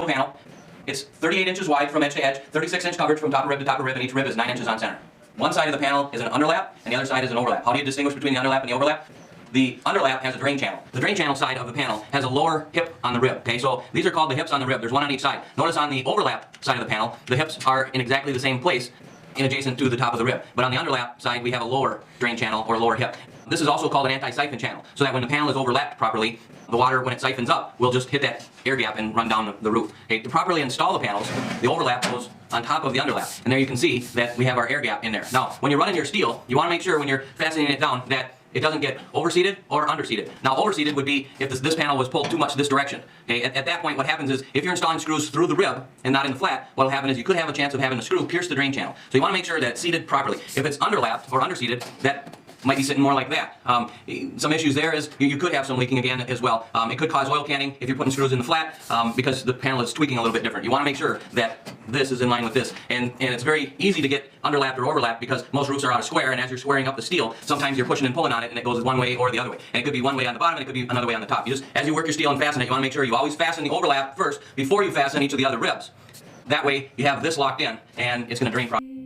panel. It's 38 inches wide from edge to edge, 36-inch coverage from top of rib to top of rib, and each rib is 9 inches on center. One side of the panel is an underlap, and the other side is an overlap. How do you distinguish between the underlap and the overlap? The underlap has a drain channel. The drain channel side of the panel has a lower hip on the rib, okay? So these are called the hips on the rib. There's one on each side. Notice on the overlap side of the panel, the hips are in exactly the same place, adjacent to the top of the rib. But on the underlap side, we have a lower drain channel or lower hip. This is also called an anti-siphon channel, so that when the panel is overlapped properly, the water, when it siphons up, will just hit that air gap and run down the roof. Okay, to properly install the panels, the overlap goes on top of the underlap. And there you can see that we have our air gap in there. Now, when you're running your steel, you want to make sure when you're fastening it down that it doesn't get overseated or underseated. Now, overseated would be if this panel was pulled too much this direction. Okay, at that point, what happens is if you're installing screws through the rib and not in the flat, what will happen is you could have a chance of having a screw pierce the drain channel. So you want to make sure that it's seated properly. If it's underlapped or underseated, that might be sitting more like that. Some issues there is you could have some leaking again as well. It could cause oil canning if you're putting screws in the flat because the panel is tweaking a little bit different. You want to make sure that this is in line with this. And it's very easy to get underlapped or overlapped because most roofs are out of square, and as you're squaring up the steel, sometimes you're pushing and pulling on it and it goes one way or the other way. And it could be one way on the bottom and it could be another way on the top. As you work your steel and fasten it, you want to make sure you always fasten the overlap first before you fasten each of the other ribs. That way you have this locked in and it's going to drain properly.